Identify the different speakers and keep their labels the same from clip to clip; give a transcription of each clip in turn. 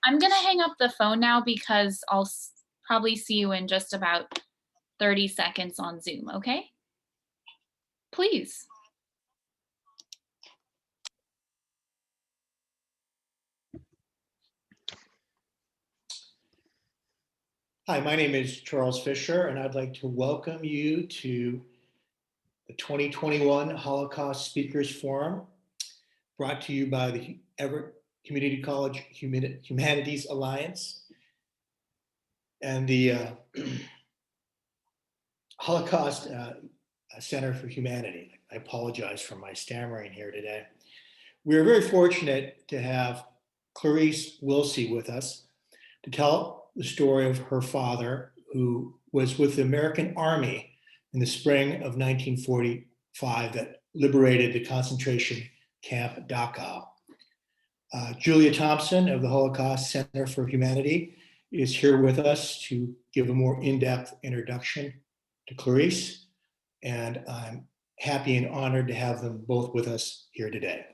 Speaker 1: I'm gonna hang up the phone now because I'll probably see you in just about 30 seconds on Zoom, okay? Please.
Speaker 2: Hi, my name is Charles Fischer, and I'd like to welcome you to the 2021 Holocaust Speakers Forum, brought to you by the Everett Community College Humanities Alliance and the Holocaust Center for Humanity. I apologize for my stammering here today. We're very fortunate to have Clarice Wilsey with us to tell the story of her father, who was with the American Army in the spring of 1945 that liberated the concentration camp Dachau. Julia Thompson of the Holocaust Center for Humanity is here with us to give a more in-depth introduction to Clarice, and I'm happy and honored to have them both with us here today.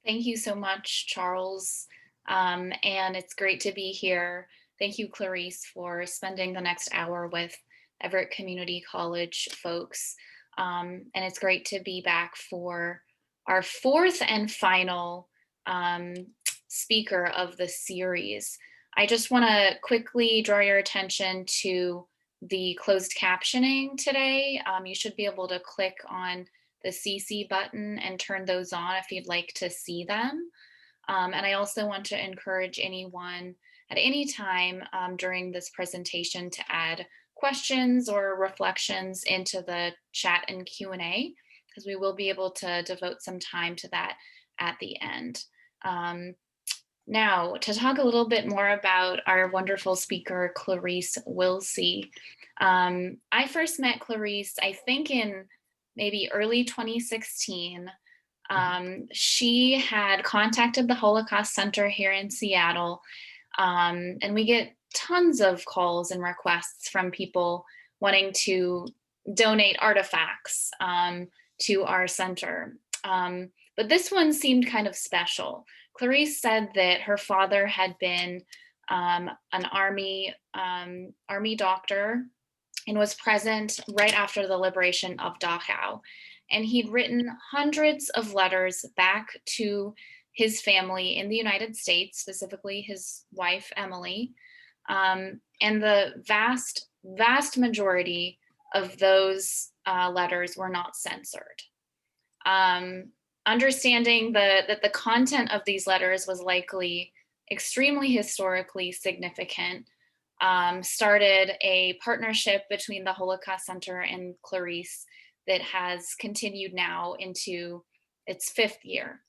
Speaker 1: Thank you so much, Charles. And it's great to be here. Thank you, Clarice, for spending the next hour with Everett Community College folks. And it's great to be back for our fourth and final speaker of the series. I just want to quickly draw your attention to the closed captioning today. You should be able to click on the CC button and turn those on if you'd like to see them. And I also want to encourage anyone at any time during this presentation to add questions or reflections into the chat and Q&A, because we will be able to devote some time to that at the end. Now, to talk a little bit more about our wonderful speaker, Clarice Wilsey. I first met Clarice, I think in maybe early 2016. She had contacted the Holocaust Center here in Seattle, and we get tons of calls and requests from people wanting to donate artifacts to our center. But this one seemed kind of special. Clarice said that her father had been an army doctor and was present right after the liberation of Dachau. And he'd written hundreds of letters back to his family in the United States, specifically his wife, Emily. And the vast majority of those letters were not censored. Understanding that the content of these letters was likely extremely historically significant, started a partnership between the Holocaust Center and Clarice that has continued now into its 5th year.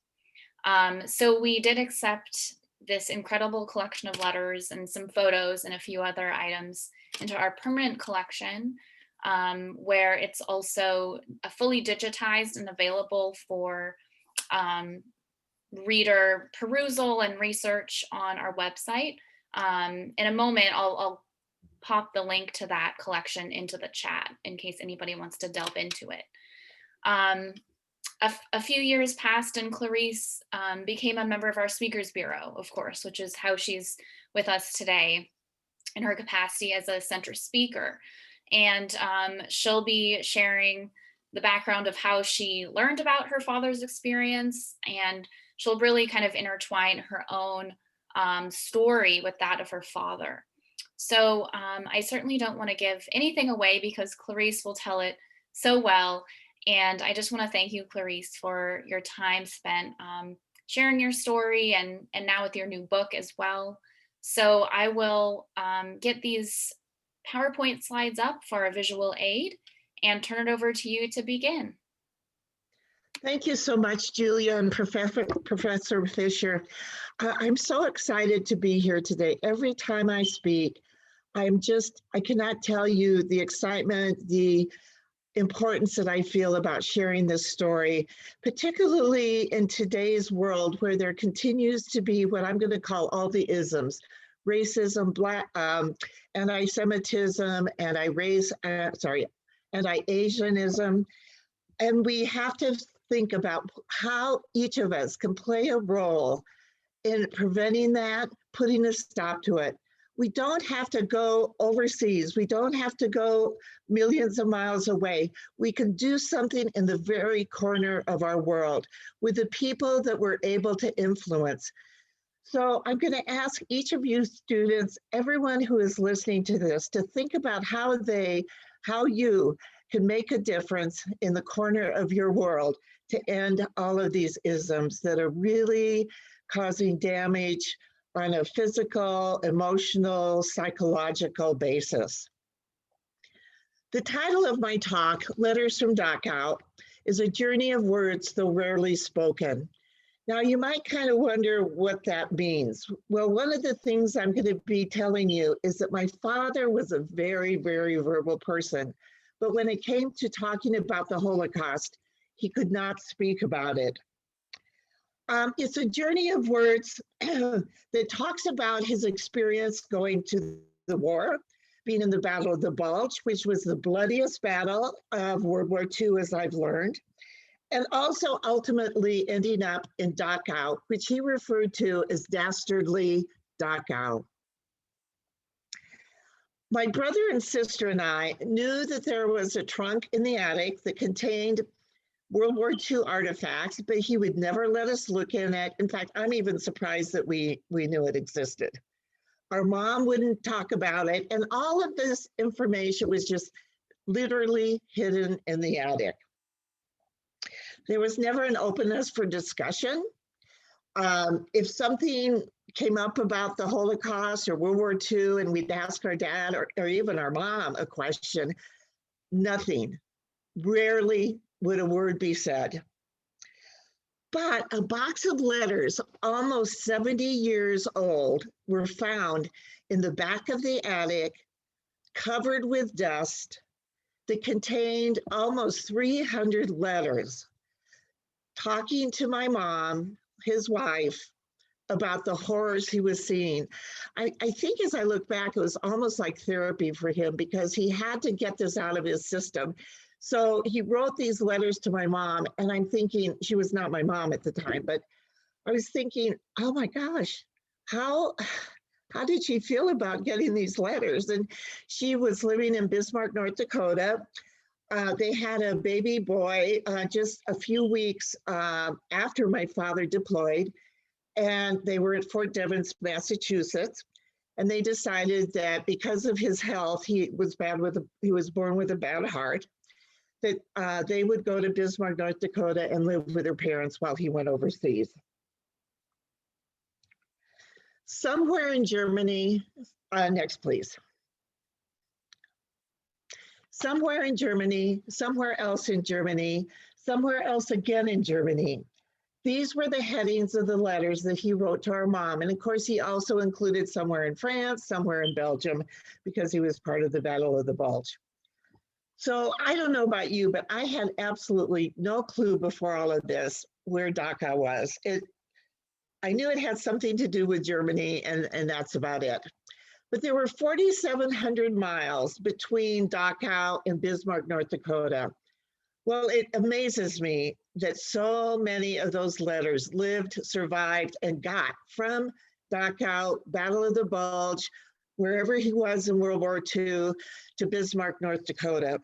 Speaker 1: So we did accept this incredible collection of letters and some photos and a few other items into our permanent collection, where it's also fully digitized and available for reader perusal and research on our website. In a moment, I'll pop the link to that collection into the chat in case anybody wants to delve into it. A few years passed and Clarice became a member of our Speakers Bureau, of course, which is how she's with us today in her capacity as a center speaker. And she'll be sharing the background of how she learned about her father's experience, and she'll really kind of intertwine her own story with that of her father. So I certainly don't want to give anything away because Clarice will tell it so well. And I just want to thank you, Clarice, for your time spent sharing your story and now with your new book as well. So I will get these PowerPoint slides up for a visual aid and turn it over to you to begin.
Speaker 3: Thank you so much, Julia and Professor Fischer. I'm so excited to be here today. Every time I speak, I cannot tell you the excitement, the importance that I feel about sharing this story, particularly in today's world where there continues to be what I'm going to call all the isms: racism, anti-Semitism, anti-Asianism. And we have to think about how each of us can play a role in preventing that, putting a stop to it. We don't have to go overseas. We don't have to go millions of miles away. We can do something in the very corner of our world with the people that we're able to influence. So I'm going to ask each of you students, everyone who is listening to this, to think about how you can make a difference in the corner of your world to end all of these isms that are really causing damage on a physical, emotional, psychological basis. The title of my talk, Letters from Dachau, is a journey of words, though rarely spoken. Now, you might kind of wonder what that means. Well, one of the things I'm going to be telling you is that my father was a very, very verbal person. But when it came to talking about the Holocaust, he could not speak about it. It's a journey of words that talks about his experience going to the war, being in the Battle of the Bulge, which was the bloodiest battle of World War II, as I've learned, and also ultimately ending up in Dachau, which he referred to as Dastardly Dachau. My brother and sister and I knew that there was a trunk in the attic that contained World War II artifacts, but he would never let us look in it. In fact, I'm even surprised that we knew it existed. Our mom wouldn't talk about it, and all of this information was just literally hidden in the attic. There was never an openness for discussion. If something came up about the Holocaust or World War II and we'd ask our dad or even our mom a question, nothing, rarely would a word be said. But a box of letters, almost 70 years old, were found in the back of the attic, covered with dust, that contained almost 300 letters talking to my mom, his wife, about the horrors he was seeing. I think as I look back, it was almost like therapy for him because he had to get this out of his system. So he wrote these letters to my mom, and I'm thinking, she was not my mom at the time, but I was thinking, oh my gosh, how did she feel about getting these letters? And she was living in Bismarck, North Dakota. They had a baby boy just a few weeks after my father deployed, and they were at Fort Devens, Massachusetts. And they decided that because of his health, he was born with a bad heart, that they would go to Bismarck, North Dakota and live with their parents while he went overseas. Somewhere in Germany, next please. Somewhere in Germany, somewhere else in Germany, somewhere else again in Germany. These were the headings of the letters that he wrote to our mom. And of course, he also included somewhere in France, somewhere in Belgium, because he was part of the Battle of the Bulge. So I don't know about you, but I had absolutely no clue before all of this where Dachau was. I knew it had something to do with Germany, and that's about it. But there were 4,700 miles between Dachau and Bismarck, North Dakota. Well, it amazes me that so many of those letters lived, survived, and got from Dachau, Battle of the Bulge, wherever he was in World War II, to Bismarck, North Dakota.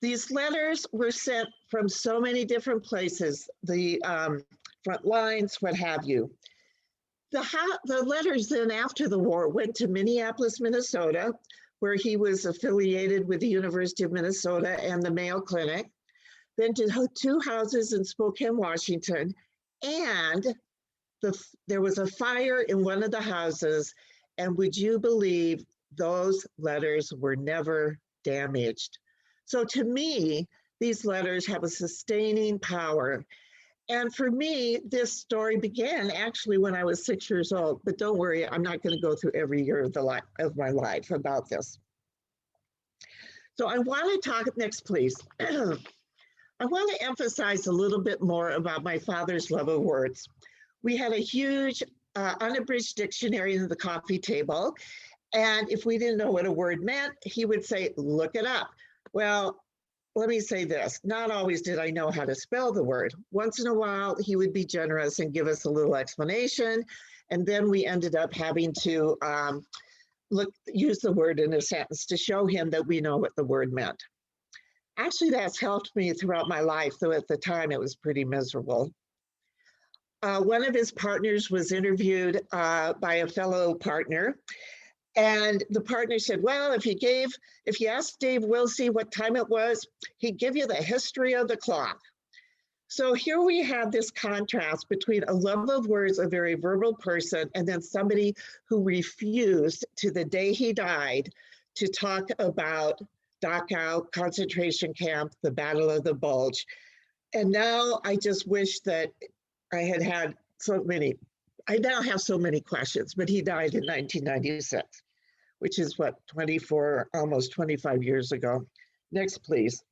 Speaker 3: These letters were sent from so many different places, the front lines, what have you. The letters then after the war went to Minneapolis, Minnesota, where he was affiliated with the University of Minnesota and the Mayo Clinic, then to 2 houses in Spokane, Washington, and there was a fire in one of the houses, and would you believe those letters were never damaged? So to me, these letters have a sustaining power. And for me, this story began actually when I was 6 years old, but don't worry, I'm not going to go through every year of my life about this. So I want to talk, next please. I want to emphasize a little bit more about my father's love of words. We had a huge unabridged dictionary in the coffee table. And if we didn't know what a word meant, he would say, look it up. Well, let me say this, not always did I know how to spell the word. Once in a while, he would be generous and give us a little explanation. And then we ended up having to use the word in a sentence to show him that we know what the word meant. Actually, that's helped me throughout my life, though at the time it was pretty miserable. One of his partners was interviewed by a fellow partner, and the partner said, well, if you asked Dave Wilsey what time it was, he'd give you the history of the clock. So here we have this contrast between a love of words, a very verbal person, and then somebody who refused to the day he died to talk about Dachau concentration camp, the Battle of the Bulge. And now I just wish that I had so many, I now have so many questions, but he died in 1996, which is what, 24, almost 25 years ago. Next, please.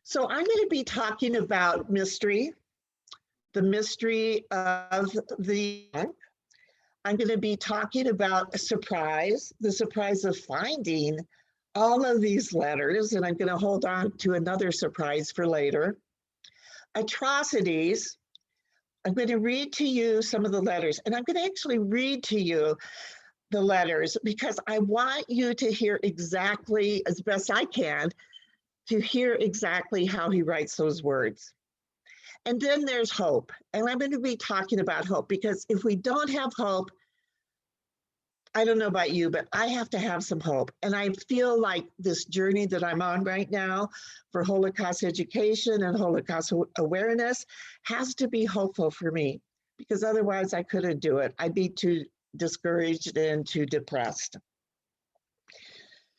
Speaker 3: So I'm going to be talking about mystery, the mystery of the, I'm going to be talking about surprise, the surprise of finding all of these letters, and I'm going to hold on to another surprise for later. Atrocities. I'm going to read to you some of the letters, and I'm going to actually read to you the letters because I want you to hear exactly, as best I can, to hear exactly how he writes those words. And then there's hope. And I'm going to be talking about hope because if we don't have hope, I don't know about you, but I have to have some hope. And I feel like this journey that I'm on right now for Holocaust education and Holocaust awareness has to be hopeful for me because otherwise I couldn't do it. I'd be too discouraged and too depressed.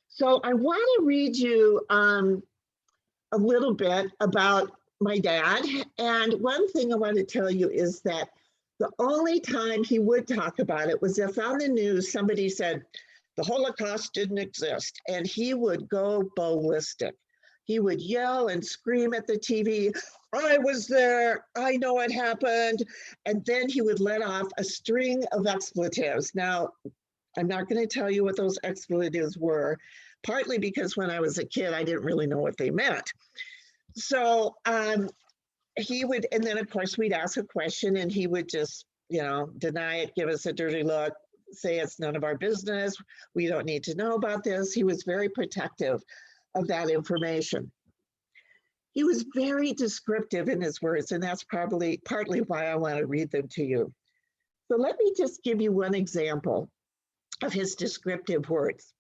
Speaker 3: So I want to read you a little bit about my dad. And one thing I want to tell you is that the only time he would talk about it was if on the news somebody said the Holocaust didn't exist, and he would go ballistic. He would yell and scream at the TV, I was there, I know it happened. And then he would let off a string of expletives. Now, I'm not going to tell you what those expletives were, partly because when I was a kid, I didn't really know what they meant. So he would, and then of course we'd ask a question and he would just, deny it, give us a dirty look, say it's none of our business. We don't need to know about this. He was very protective of that information. He was very descriptive in his words, and that's probably partly why I want to read them to you. So let me just give you one example of his descriptive words.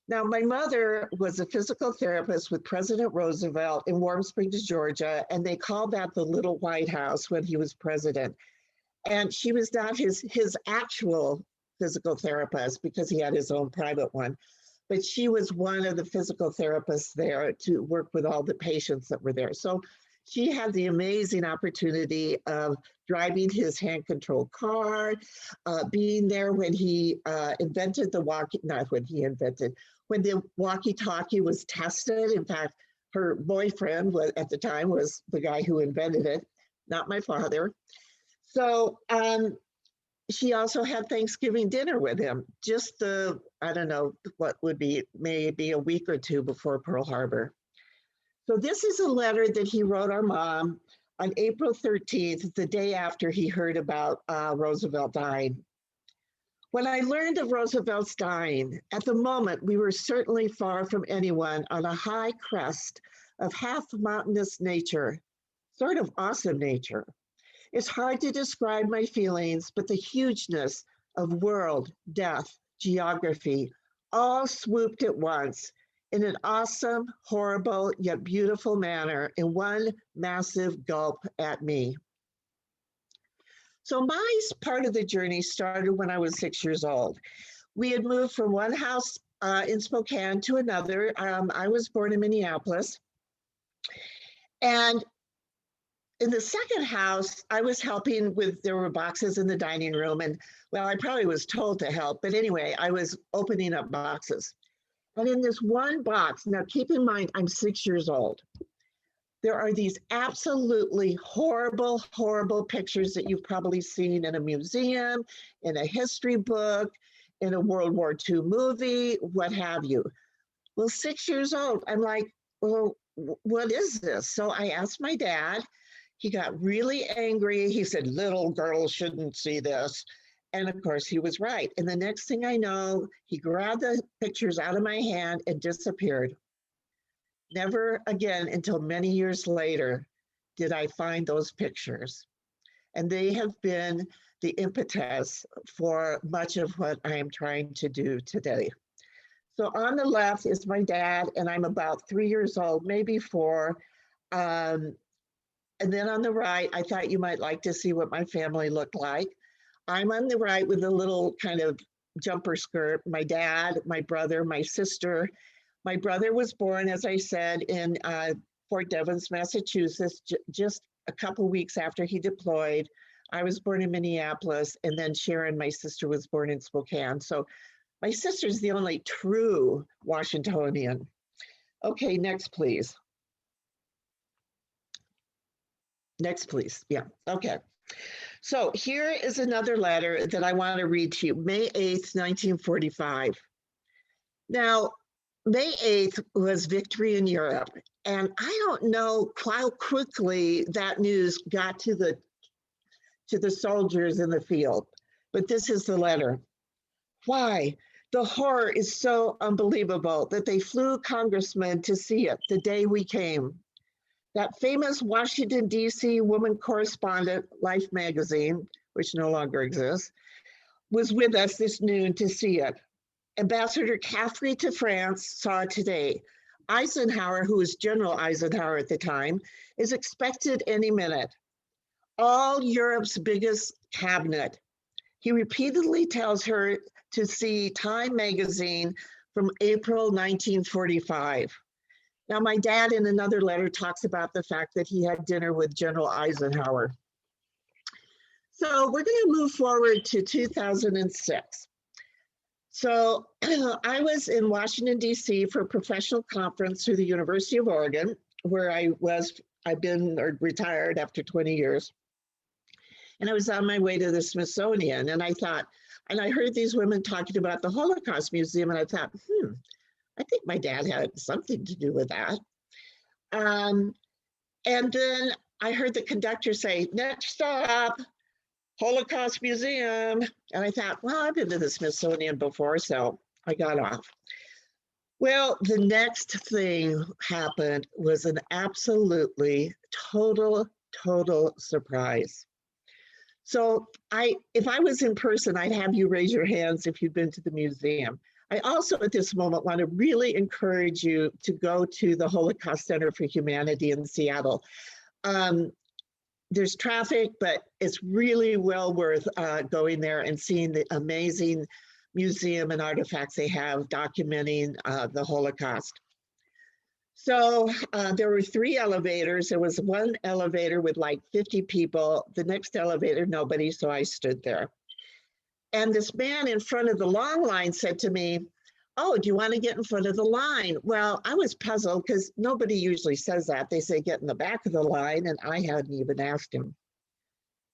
Speaker 3: Now, my mother was a physical therapist with President Roosevelt in Warm Springs, Georgia, and they called that the Little White House when he was president. And she was not his actual physical therapist because he had his own private one, but she was one of the physical therapists there to work with all the patients that were there. So she had the amazing opportunity of driving his hand-controlled car, being there when he invented the when the walkie-talkie was tested. In fact, her boyfriend at the time was the guy who invented it, not my father. So she also had Thanksgiving dinner with him, just I don't know what would be, maybe a week or two before Pearl Harbor. So this is a letter that he wrote our mom on April 13th, the day after he heard about Roosevelt dying. When I learned of Roosevelt's dying, at the moment, we were certainly far from anyone on a high crest of half mountainous nature, sort of awesome nature. It's hard to describe my feelings, but the hugeness of world, death, geography, all swooped at once in an awesome, horrible, yet beautiful manner in one massive gulp at me. So my part of the journey started when I was 6 years old. We had moved from one house in Spokane to another. I was born in Minneapolis. And in the second house, I was helping there were boxes in the dining room. And well, I probably was told to help. But anyway, I was opening up boxes. And in this one box, now keep in mind, I'm 6 years old. There are these absolutely horrible, horrible pictures that you've probably seen in a museum, in a history book, in a World War II movie, what have you. Well, 6 years old. I'm like, well, what is this? So I asked my dad. He got really angry. He said, little girls shouldn't see this. And of course, he was right. And the next thing I know, he grabbed the pictures out of my hand and disappeared. Never again until many years later did I find those pictures. And they have been the impetus for much of what I am trying to do today. So on the left is my dad, and I'm about 3 years old, maybe 4. And then on the right, I thought you might like to see what my family looked like. I'm on the right with a little kind of jumper skirt. My dad, my brother, my sister. My brother was born, as I said, in Fort Devens, Massachusetts, just a couple weeks after he deployed. I was born in Minneapolis, and then Sharon, my sister, was born in Spokane. So my sister's the only true Washingtonian. Okay, next, please. Next, please. Yeah, okay. So here is another letter that I want to read to you, May 8th, 1945. Now, May 8th was victory in Europe, and I don't know how quickly that news got to the soldiers in the field, but this is the letter. Why? The horror is so unbelievable that they flew congressmen to see it the day we came. That famous Washington, D.C. woman correspondent, Life magazine, which no longer exists, was with us this noon to see it. Ambassador Caffrey to France saw it today. Eisenhower, who was General Eisenhower at the time, is expected any minute. All Europe's biggest cabinet. He repeatedly tells her to see Time magazine from April 1945. Now, my dad in another letter talks about the fact that he had dinner with General Eisenhower. So we're going to move forward to 2006. So I was in Washington, D.C. for a professional conference through the University of Oregon, where I've been retired after 20 years. And I was on my way to the Smithsonian, and I heard these women talking about the Holocaust Museum, and I thought, I think my dad had something to do with that. And then I heard the conductor say, next stop, Holocaust Museum. And I thought, well, I've been to the Smithsonian before, so I got off. Well, the next thing happened was an absolutely total surprise. So if I was in person, I'd have you raise your hands if you've been to the museum. I also at this moment want to really encourage you to go to the Holocaust Center for Humanity in Seattle. There's traffic, but it's really well worth going there and seeing the amazing museum and artifacts they have documenting the Holocaust. So there were 3 elevators. There was one elevator with like 50 people. The next elevator, nobody, so I stood there. And this man in front of the long line said to me, oh, do you want to get in front of the line? Well, I was puzzled because nobody usually says that. They say get in the back of the line, and I hadn't even asked him.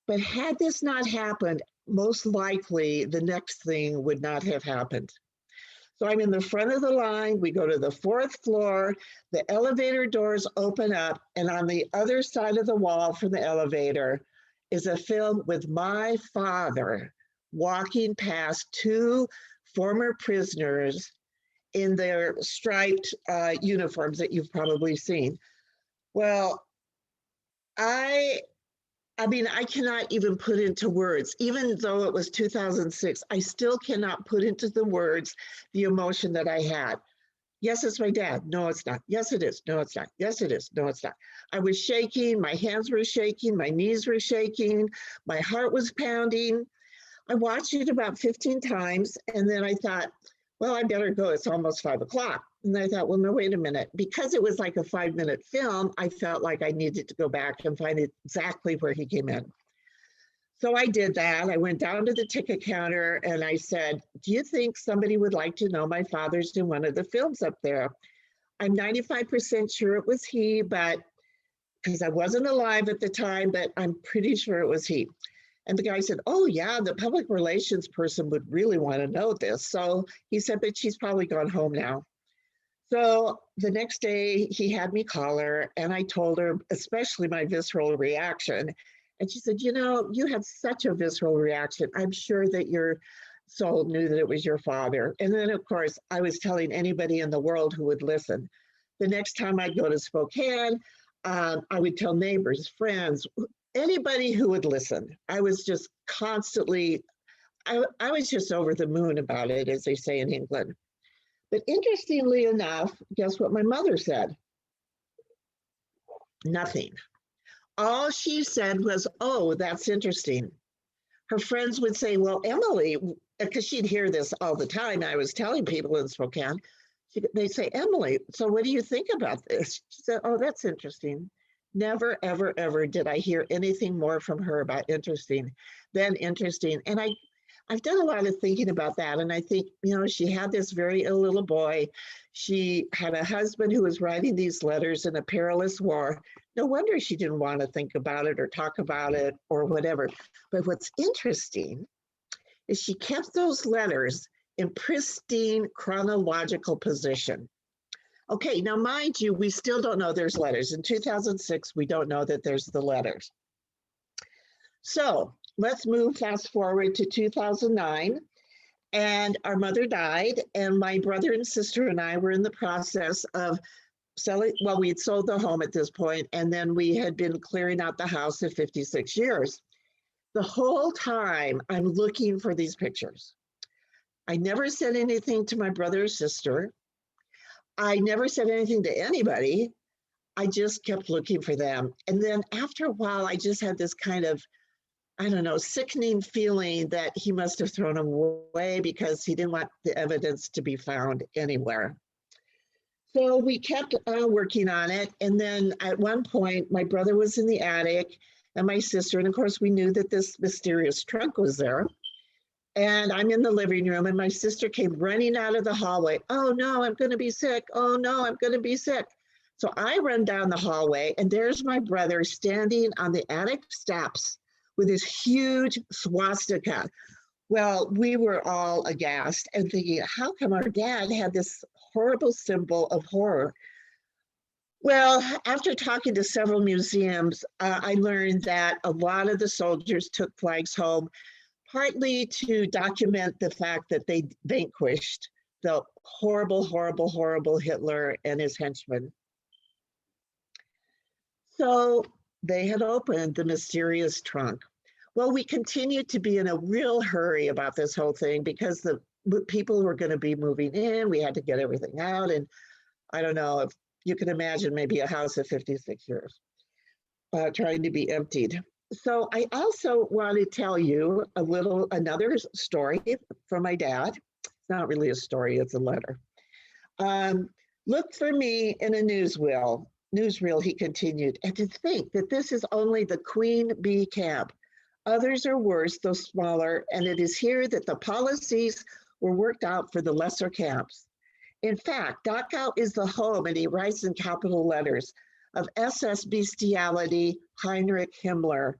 Speaker 3: But had this not happened, most likely the next thing would not have happened. So I'm in the front of the line. We go to the 4th floor. The elevator doors open up, and on the other side of the wall from the elevator is a film with my father walking past 2 former prisoners in their striped uniforms that you've probably seen. Well, I cannot even put into words, even though it was 2006, I still cannot put into the words the emotion that I had. Yes, it's my dad. No, it's not. Yes, it is. No, it's not. Yes, it is. No, it's not. I was shaking. My hands were shaking. My knees were shaking. My heart was pounding. I watched it about 15 times, and then I thought, well, I better go. It's almost 5 o'clock. And I thought, well, no, wait a minute. Because it was like a 5-minute film, I felt like I needed to go back and find exactly where he came in. So I did that. I went down to the ticket counter and I said, do you think somebody would like to know my father's in one of the films up there? I'm 95% sure it was he, but because I wasn't alive at the time, but I'm pretty sure it was he. And the guy said, oh yeah, the public relations person would really want to know this. So he said, but she's probably gone home now. So the next day he had me call her and I told her, especially my visceral reaction. And she said, you know, you had such a visceral reaction. I'm sure that your soul knew that it was your father. And then, of course, I was telling anybody in the world who would listen. The next time I'd go to Spokane, I would tell neighbors, friends, anybody who would listen. I was just constantly, I was just over the moon about it, as they say in England. But interestingly enough, guess what my mother said? Nothing. All she said was, oh, that's interesting. Her friends would say, well, Emily, because she'd hear this all the time. I was telling people in Spokane, they'd say, Emily, so what do you think about this? She said, oh, that's interesting. Never, ever, ever did I hear anything more from her about interesting than interesting. And I've done a lot of thinking about that. And I think, you know, she had this very ill little boy. She had a husband who was writing these letters in a perilous war. No wonder she didn't want to think about it or talk about it or whatever. But what's interesting is she kept those letters in pristine chronological position. Okay, now mind you, we still don't know there's letters. In 2006, we don't know that there's the letters. So let's move fast forward to 2009, and our mother died, and my brother and sister and I were in the process of selling. Well, we had sold the home at this point, and then we had been clearing out the house of 56 years. The whole time I'm looking for these pictures. I never said anything to my brother or sister. I never said anything to anybody. I just kept looking for them. And then after a while, I just had this kind of, I don't know, sickening feeling that he must have thrown them away because he didn't want the evidence to be found anywhere. So we kept working on it. And then at one point, my brother was in the attic and my sister, and of course we knew that this mysterious trunk was there. And I'm in the living room and my sister came running out of the hallway. Oh no, I'm gonna be sick. Oh no, I'm gonna be sick. So I run down the hallway and there's my brother standing on the attic steps with this huge swastika. Well, we were all aghast and thinking, how come our dad had this horrible symbol of horror? Well, after talking to several museums, I learned that a lot of the soldiers took flags home, partly to document the fact that they vanquished the horrible, horrible, horrible Hitler and his henchmen. So they had opened the mysterious trunk. Well, we continued to be in a real hurry about this whole thing because the people were going to be moving in. We had to get everything out. And I don't know if you can imagine maybe a house of 56 years trying to be emptied. So I also want to tell you another story from my dad. It's not really a story, it's a letter. Look for me in a newsreel, he continued, and to think that this is only the Queen Bee camp. Others are worse, though smaller, and it is here that the policies were worked out for the lesser camps. In fact, Dachau is the home, and he writes in capital letters, of SS bestiality, Heinrich Himmler,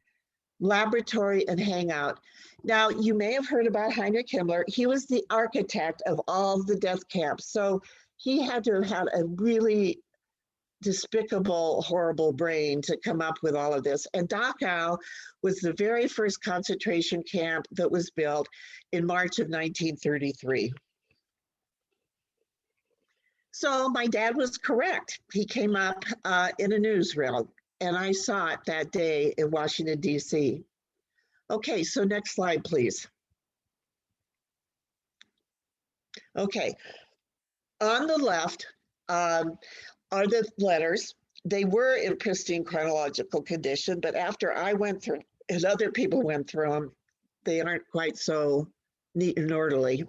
Speaker 3: laboratory and hangout. Now, you may have heard about Heinrich Himmler. He was the architect of all the death camps. So he had to have had a really despicable, horrible brain to come up with all of this. And Dachau was the very first concentration camp that was built in March of 1933. So my dad was correct. He came up in a newsreel, and I saw it that day in Washington, D.C. Okay, so next slide, please. Okay, on the left are the letters. They were in pristine chronological condition, but after I went through and other people went through them, they aren't quite so neat and orderly.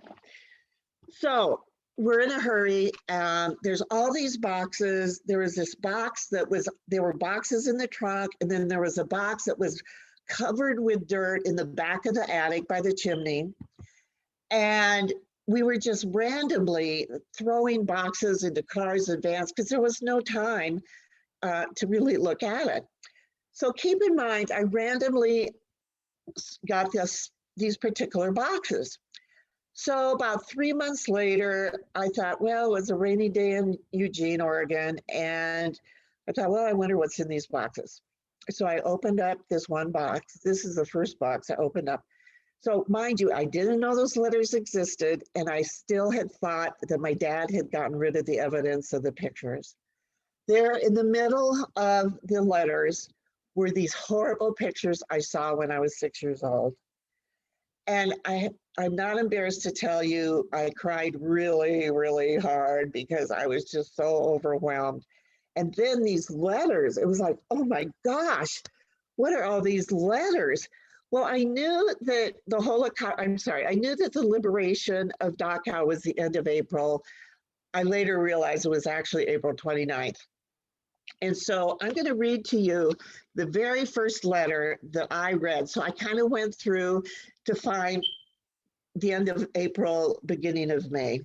Speaker 3: So we're in a hurry. There's all these boxes. There was this box there were boxes in the trunk, and then there was a box that was covered with dirt in the back of the attic by the chimney. And we were just randomly throwing boxes into cars and vans because there was no time to really look at it. So keep in mind, I randomly got these particular boxes. So about 3 months later, I thought, well, it was a rainy day in Eugene, Oregon. And I thought, well, I wonder what's in these boxes. So I opened up this one box. This is the first box I opened up. So mind you, I didn't know those letters existed, and I still had thought that my dad had gotten rid of the evidence of the pictures. There in the middle of the letters were these horrible pictures I saw when I was 6 years old. And I'm not embarrassed to tell you, I cried really, really hard because I was just so overwhelmed. And then these letters, it was like, oh my gosh, what are all these letters? Well, I knew that the Holocaust, I knew that the liberation of Dachau was the end of April. I later realized it was actually April 29th. And so I'm going to read to you the very first letter that I read. So I kind of went through to find the end of April, beginning of May.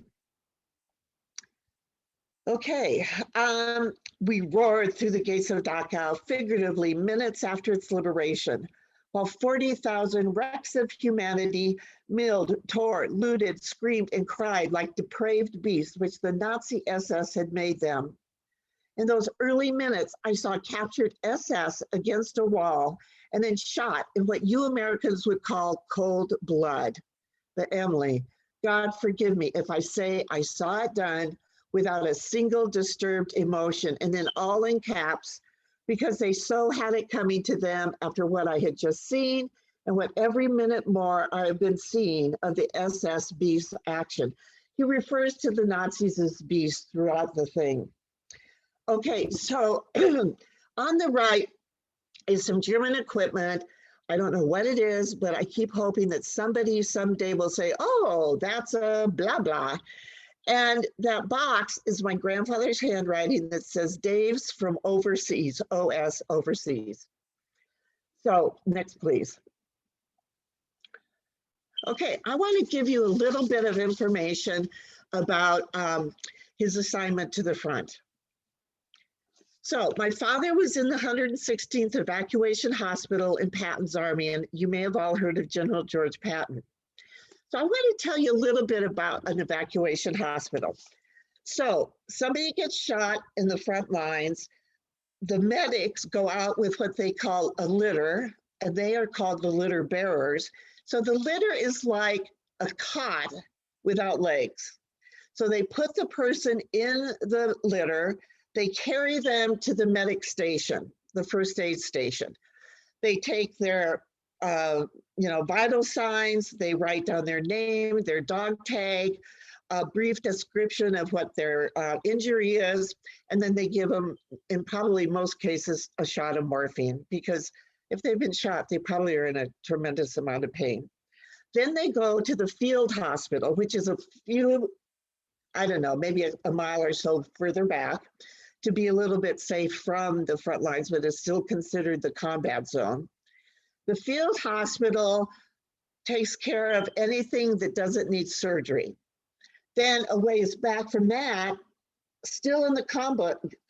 Speaker 3: Okay, we roared through the gates of Dachau, figuratively minutes after its liberation, while 40,000 wrecks of humanity milled, tore, looted, screamed, and cried like depraved beasts, which the Nazi SS had made them. In those early minutes, I saw captured SS against a wall and then shot in what you Americans would call cold blood. But Emily, God forgive me if I say I saw it done without a single disturbed emotion, and then all in caps, because they so had it coming to them after what I had just seen and what every minute more I have been seeing of the SS beast action. He refers to the Nazis as beasts throughout the thing. Okay, so on the right is some German equipment. I don't know what it is, but I keep hoping that somebody someday will say, oh, that's a blah, blah. And that box is my grandfather's handwriting that says Dave's from overseas, OS overseas. So next, please. Okay, I want to give you a little bit of information about his assignment to the front. So my father was in the 116th Evacuation Hospital in Patton's Army, and you may have all heard of General George Patton. So I want to tell you a little bit about an evacuation hospital. So somebody gets shot in the front lines. The medics go out with what they call a litter, and they are called the litter bearers. So the litter is like a cot without legs. So they put the person in the litter. They carry them to the medic station, the first aid station. They take their vital signs, they write down their name, their dog tag, a brief description of what their injury is, and then they give them, in probably most cases, a shot of morphine, because if they've been shot, they probably are in a tremendous amount of pain. Then they go to the field hospital, which is a few, I don't know, maybe a mile or so further back, to be a little bit safe from the front lines, but is still considered the combat zone. The field hospital takes care of anything that doesn't need surgery. Then a ways back from that, still in the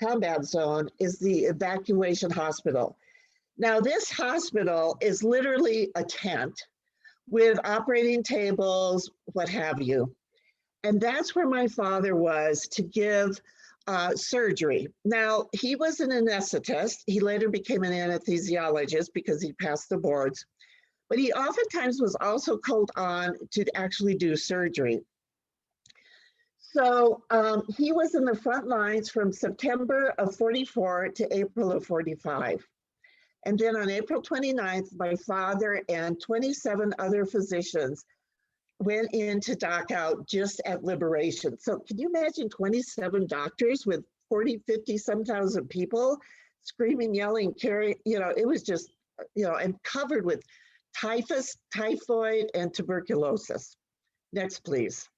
Speaker 3: combat zone, is the evacuation hospital. Now, this hospital is literally a tent with operating tables, what have you. And that's where my father was to give surgery. Now, he was an anesthetist. He later became an anesthesiologist because he passed the boards. But he oftentimes was also called on to actually do surgery. So he was in the front lines from September of 44 to April of 45. And then on April 29th, my father and 27 other physicians went into Dachau just at liberation. So can you imagine 27 doctors with 40, 50, some thousand people screaming, yelling, carrying, it was just, and covered with typhus, typhoid, and tuberculosis. Next, please.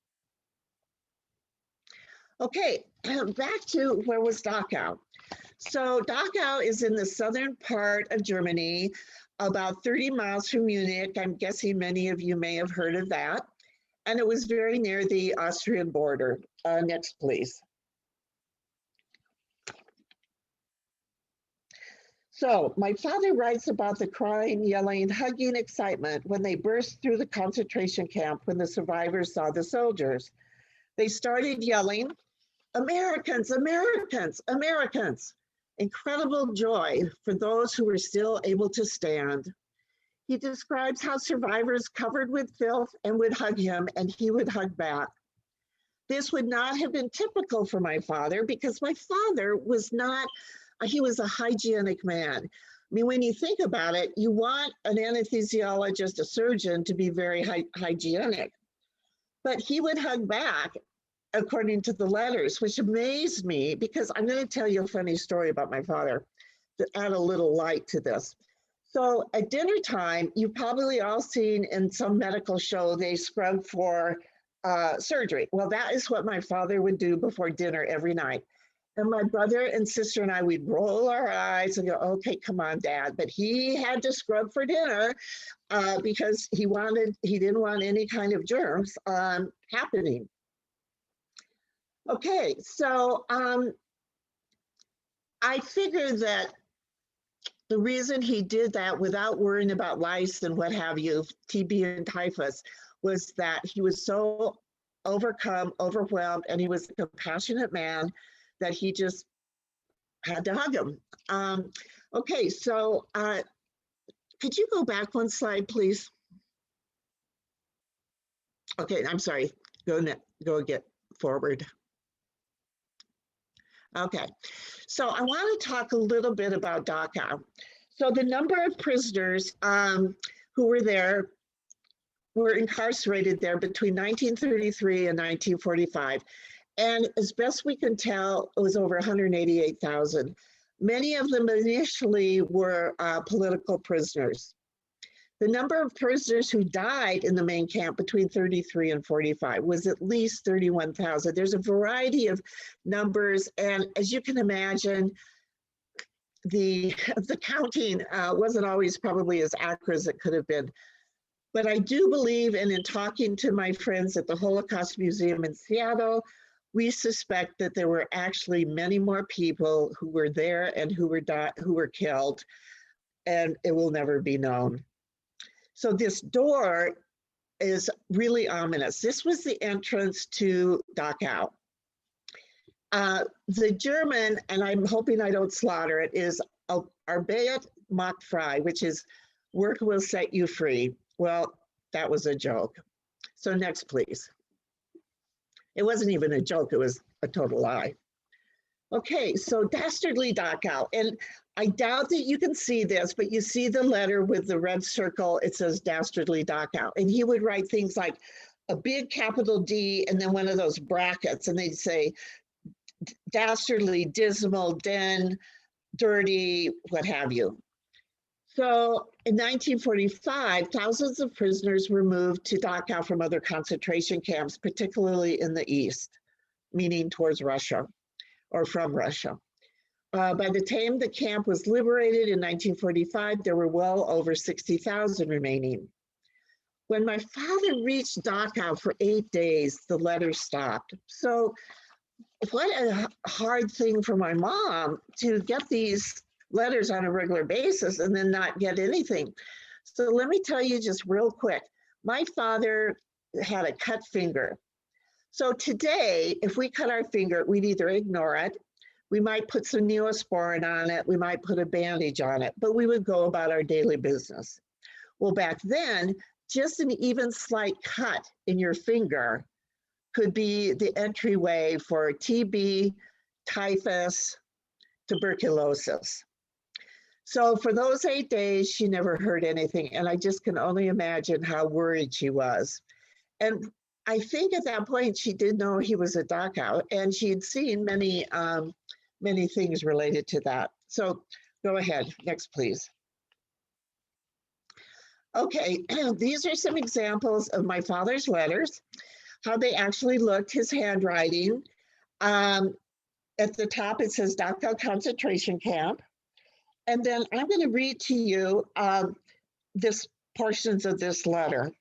Speaker 3: Okay, back to where was Dachau. So Dachau is in the southern part of Germany, about 30 miles from Munich. I'm guessing many of you may have heard of that. And it was very near the Austrian border. Next, please. So my father writes about the crying, yelling, hugging excitement when they burst through the concentration camp when the survivors saw the soldiers. They started yelling, Americans, Americans, Americans. Incredible joy for those who were still able to stand. He describes how survivors covered with filth and would hug him, and he would hug back. This would not have been typical for my father because my father was not, he was a hygienic man. I mean, when you think about it, you want an anesthesiologist, a surgeon to be very hygienic, but he would hug back according to the letters, which amazed me because I'm going to tell you a funny story about my father to add a little light to this. So at dinner time, you've probably all seen in some medical show, they scrub for surgery. Well, that is what my father would do before dinner every night. And my brother and sister and I, we'd roll our eyes and go, okay, come on, Dad. But he had to scrub for dinner because he didn't want any kind of germs happening. Okay, so I figured that the reason he did that without worrying about lice and what have you, TB and typhus, was that he was so overwhelmed, and he was a compassionate man that he just had to hug him. Okay, so could you go back one slide, please? Okay, I'm sorry, go get forward. Okay, so I want to talk a little bit about Dachau. So the number of prisoners who were there were incarcerated there between 1933 and 1945. And as best we can tell, it was over 188,000. Many of them initially were political prisoners. The number of prisoners who died in the main camp between 33 and 45 was at least 31,000. There's a variety of numbers, and as you can imagine, the counting wasn't always probably as accurate as it could have been. But I do believe, and in talking to my friends at the Holocaust Museum in Seattle, we suspect that there were actually many more people who were there and who were killed, and it will never be known. So this door is really ominous. This was the entrance to Dachau. The German, and I'm hoping I don't slaughter it, is Arbeit macht frei, which is work will set you free. Well, that was a joke. So next, please. It wasn't even a joke, it was a total lie. Okay, so Dastardly Dachau, and I doubt that you can see this, but you see the letter with the red circle, it says Dastardly Dachau, and he would write things like a big capital D and then one of those brackets, and they'd say dastardly, dismal, den, dirty, what have you. So in 1945, thousands of prisoners were moved to Dachau from other concentration camps, particularly in the east, meaning towards Russia or from Russia. By the time the camp was liberated in 1945, there were well over 60,000 remaining. When my father reached Dachau for 8 days, the letters stopped. So what a hard thing for my mom to get these letters on a regular basis and then not get anything. So let me tell you just real quick, my father had a cut finger. So today, if we cut our finger, we'd either ignore it, we might put some Neosporin on it, we might put a bandage on it, but we would go about our daily business. Well, back then, just an even slight cut in your finger could be the entryway for TB, typhus, tuberculosis. So for those 8 days, she never heard anything. And I just can only imagine how worried she was. And I think at that point, she did know he was at Dachau, and she had seen many, many things related to that. So go ahead, next, please. Okay, these are some examples of my father's letters, how they actually looked, his handwriting. At the top, it says Dachau concentration camp. And then I'm going to read to you this portions of this letter.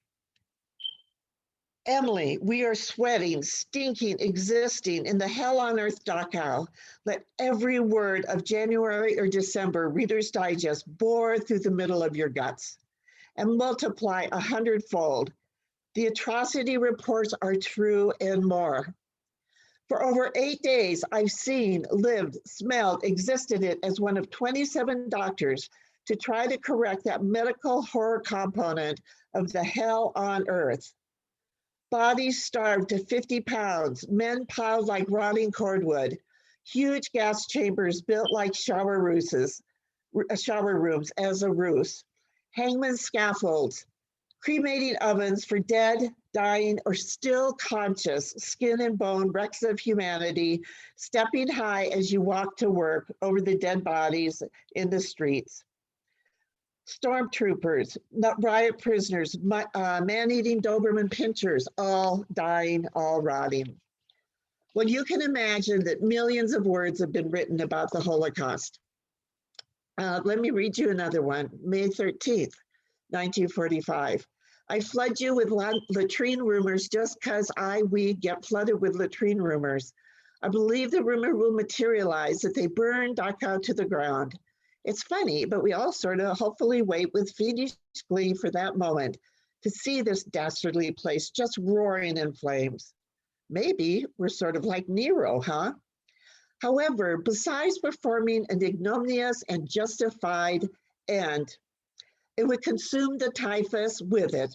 Speaker 3: Emily, we are sweating, stinking, existing in the hell on earth Dachau. Let every word of January or December Reader's Digest bore through the middle of your guts and multiply 100-fold. The atrocity reports are true and more. For over 8 days, I've seen, lived, smelled, existed it as one of 27 doctors to try to correct that medical horror component of the hell on earth. Bodies starved to 50 pounds, men piled like rotting cordwood, huge gas chambers built like shower rooms as a ruse, hangman's scaffolds, cremating ovens for dead, dying, or still conscious, skin and bone wrecks of humanity, stepping high as you walk to work over the dead bodies in the streets. Stormtroopers, riot prisoners, man-eating Doberman pinchers, all dying, all rotting. Well, you can imagine that millions of words have been written about the Holocaust. Let me read you another one. May 13th, 1945. I flood you with latrine rumors just because we get flooded with latrine rumors. I believe the rumor will materialize that they burned Dachau to the ground. It's funny, but we all sort of hopefully wait with fiendish glee for that moment to see this dastardly place just roaring in flames. Maybe we're sort of like Nero, huh? However, besides performing an ignominious and justified end, it would consume the typhus with it.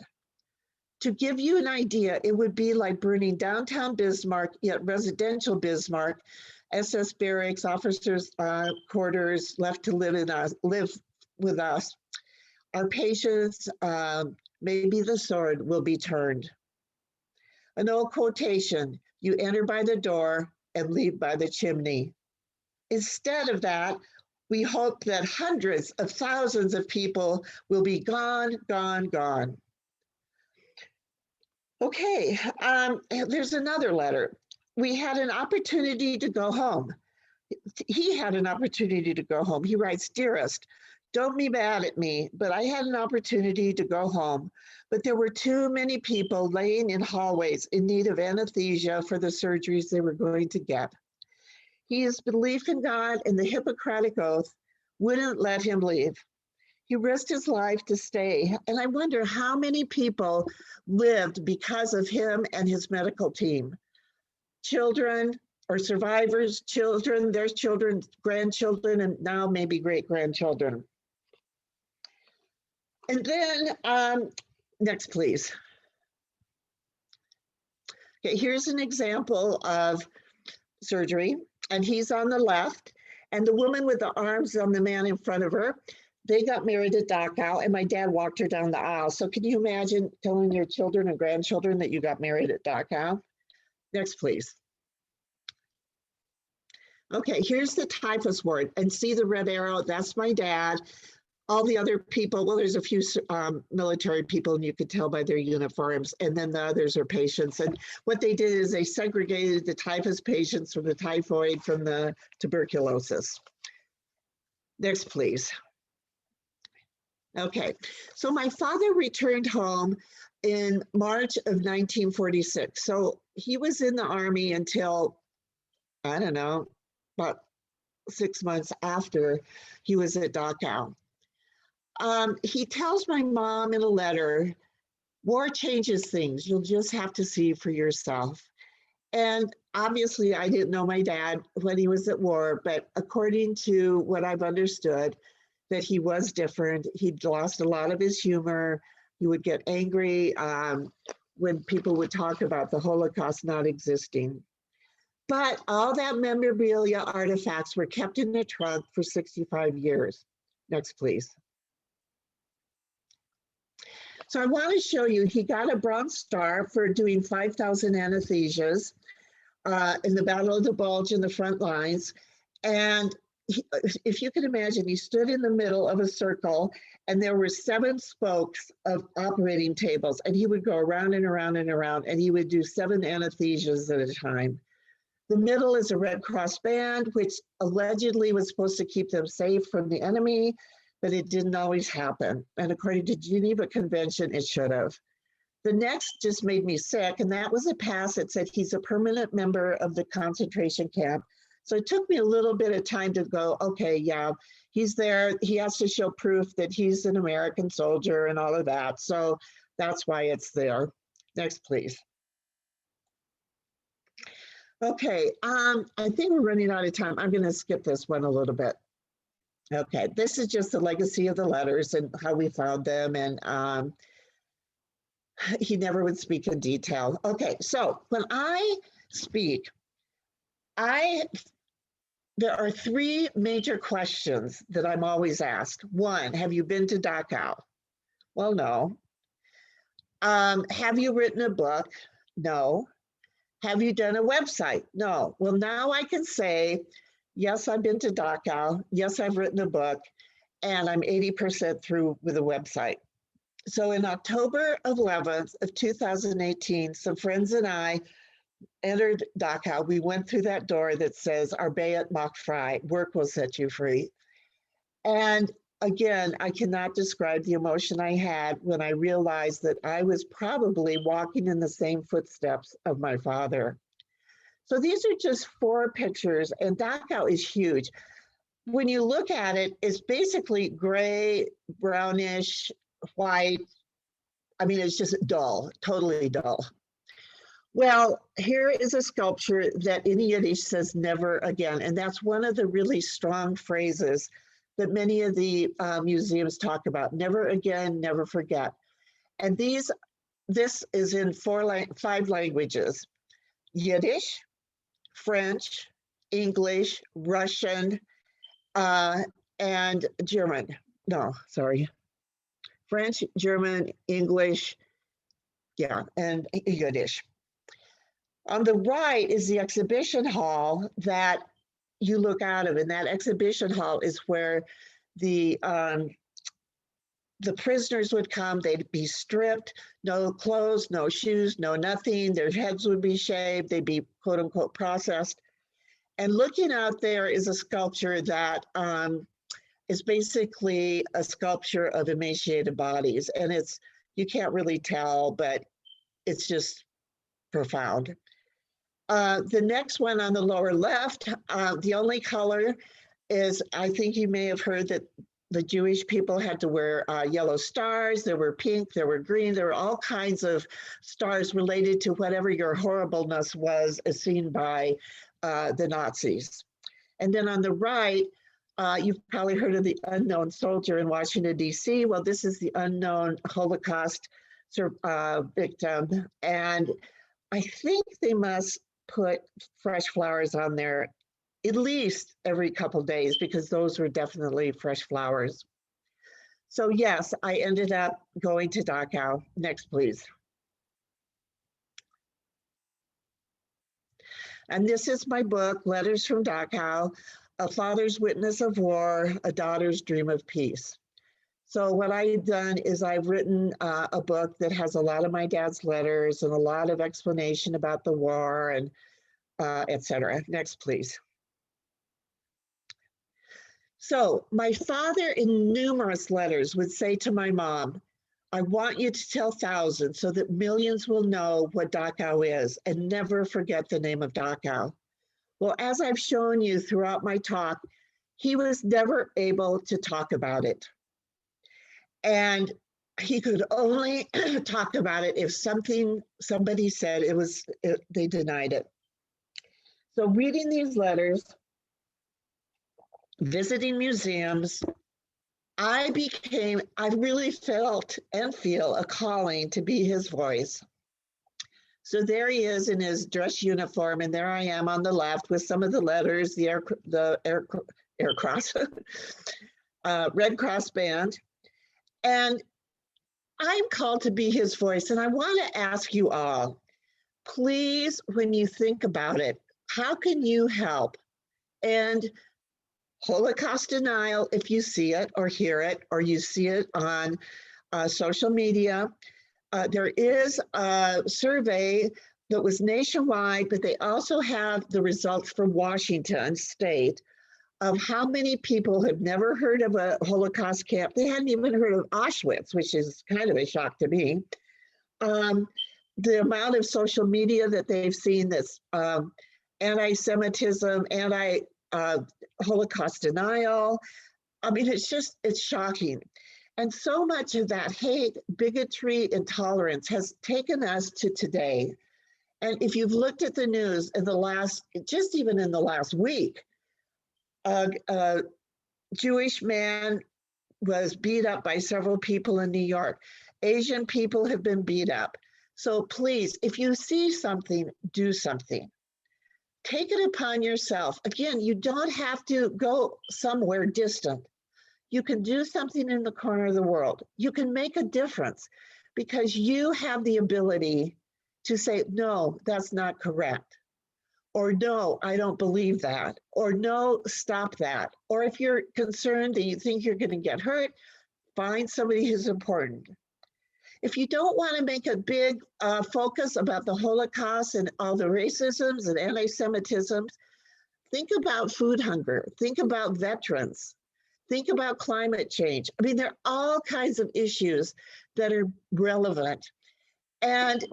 Speaker 3: To give you an idea, it would be like burning downtown Bismarck, yet residential Bismarck, SS barracks, officers' quarters, left to live with us. Our patience, maybe the sword will be turned. An old quotation, you enter by the door and leave by the chimney. Instead of that, we hope that hundreds of thousands of people will be gone, gone, gone. Okay, there's another letter. We had an opportunity to go home. He had an opportunity to go home. He writes, dearest, don't be mad at me, but I had an opportunity to go home. But there were too many people laying in hallways in need of anesthesia for the surgeries they were going to get. His belief in God and the Hippocratic Oath wouldn't let him leave. He risked his life to stay. And I wonder how many people lived because of him and his medical team. Children or survivors, children, their children, grandchildren, and now maybe great-grandchildren. And then, next, please. Okay, here's an example of surgery, and he's on the left, and the woman with the arms on the man in front of her, they got married at Dachau, and my dad walked her down the aisle. So can you imagine telling your children and grandchildren that you got married at Dachau? Next, please. Okay, here's the typhus ward, and see the red arrow, that's my dad. All the other people, well, there's a few military people, and you could tell by their uniforms, and then the others are patients. And what they did is they segregated the typhus patients from the typhoid from the tuberculosis. Next, please. Okay, so my father returned home in March of 1946. So he was in the Army until, I don't know, about 6 months after he was at Dachau. He tells my mom in a letter, war changes things. You'll just have to see for yourself. And obviously I didn't know my dad when he was at war, but according to what I've understood, that he was different. He'd lost a lot of his humor. He would get angry when people would talk about the Holocaust not existing. But all that memorabilia artifacts were kept in the trunk for 65 years. Next, please. So I want to show you, he got a Bronze Star for doing 5,000 anesthesias in the Battle of the Bulge in the front lines. And if you can imagine, he stood in the middle of a circle and there were 7 spokes of operating tables, and he would go around and around and around, and he would do 7 anesthesias at a time. The middle is a Red Cross band, which allegedly was supposed to keep them safe from the enemy, but it didn't always happen. And according to Geneva Convention, it should have. The next just made me sick, and that was a pass that said he's a permanent member of the concentration camp. So it took me a little bit of time to go, okay, yeah, he's there. He has to show proof that he's an American soldier and all of that. So that's why it's there. Next, please. Okay, I think we're running out of time. I'm going to skip this one a little bit. Okay, this is just the legacy of the letters and how we found them, and he never would speak in detail. Okay, so when I speak, there are three major questions that I'm always asked. One, have you been to Dachau? Well, no. Have you written a book? No. Have you done a website? No. Well, now I can say, yes, I've been to Dachau. Yes, I've written a book, and I'm 80% through with a website. So in October 11th of 2018, some friends and I entered Dachau. We went through that door that says, Arbeit macht frei, work will set you free. And again, I cannot describe the emotion I had when I realized that I was probably walking in the same footsteps of my father. So these are just 4 pictures, and Dachau is huge. When you look at it, it's basically gray, brownish, white. I mean, it's just dull, totally dull. Well, here is a sculpture that in Yiddish says never again. And that's one of the really strong phrases that many of the museums talk about. Never again, never forget. And this is in 5 languages: Yiddish, French, English, Russian, and German. No, sorry. French, German, English, yeah, and Yiddish. On the right is the exhibition hall that you look out of, and that exhibition hall is where the prisoners would come. They'd be stripped, no clothes, no shoes, no nothing. Their heads would be shaved. They'd be quote unquote processed. And looking out there is a sculpture that is basically a sculpture of emaciated bodies. And you can't really tell, but it's just profound. The next one on the lower left, the only color is, I think you may have heard that the Jewish people had to wear yellow stars. There were pink, there were green, there were all kinds of stars related to whatever your horribleness was as seen by the Nazis. And then on the right, you've probably heard of the unknown soldier in Washington, D.C. Well, this is the unknown Holocaust victim. And I think they must put fresh flowers on there at least every couple of days, because those were definitely fresh flowers. So yes, I ended up going to Dachau. Next, please. And this is my book, Letters from Dachau, A Father's Witness of War, A Daughter's Dream of Peace. So what I've done is I've written a book that has a lot of my dad's letters and a lot of explanation about the war and et cetera. Next, please. So my father in numerous letters would say to my mom, I want you to tell thousands so that millions will know what Dachau is, and never forget the name of Dachau. Well, as I've shown you throughout my talk, he was never able to talk about it. And he could only talk about it if somebody said they denied it. So reading these letters, visiting museums, I really felt and feel a calling to be his voice. So there he is in his dress uniform, and there I am on the left with some of the letters, the Air Cross, Red Cross Band. And I'm called to be his voice. And I want to ask you all, please, when you think about it, how can you help end Holocaust denial if you see it or hear it, or you see it on social media? There is a survey that was nationwide, but they also have the results from Washington State of how many people have never heard of a Holocaust camp. They hadn't even heard of Auschwitz, which is kind of a shock to me. the amount of social media that they've seen, this anti-Semitism, Holocaust denial. I mean, it's shocking. And so much of that hate, bigotry, intolerance has taken us to today. And if you've looked at the news in just even in the last week, a Jewish man was beat up by several people in New York. Asian people have been beat up. So please, if you see something, do something. Take it upon yourself. Again, you don't have to go somewhere distant. You can do something in the corner of the world. You can make a difference because you have the ability to say, no, that's not correct. Or no, I don't believe that. Or no, stop that. Or if you're concerned that you think you're going to get hurt, find somebody who's important. If you don't want to make a big focus about the Holocaust and all the racisms and anti-Semitisms, think about food hunger. Think about veterans. Think about climate change. I mean, there are all kinds of issues that are relevant. And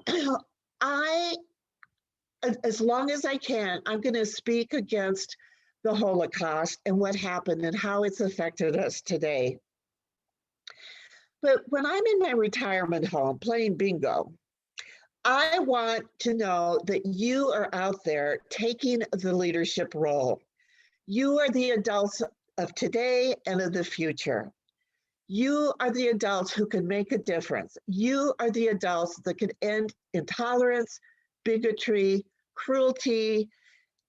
Speaker 3: as long as I can, I'm going to speak against the Holocaust and what happened and how it's affected us today. But when I'm in my retirement home playing bingo, I want to know that you are out there taking the leadership role. You are the adults of today and of the future. You are the adults who can make a difference. You are the adults that can end intolerance, bigotry, cruelty,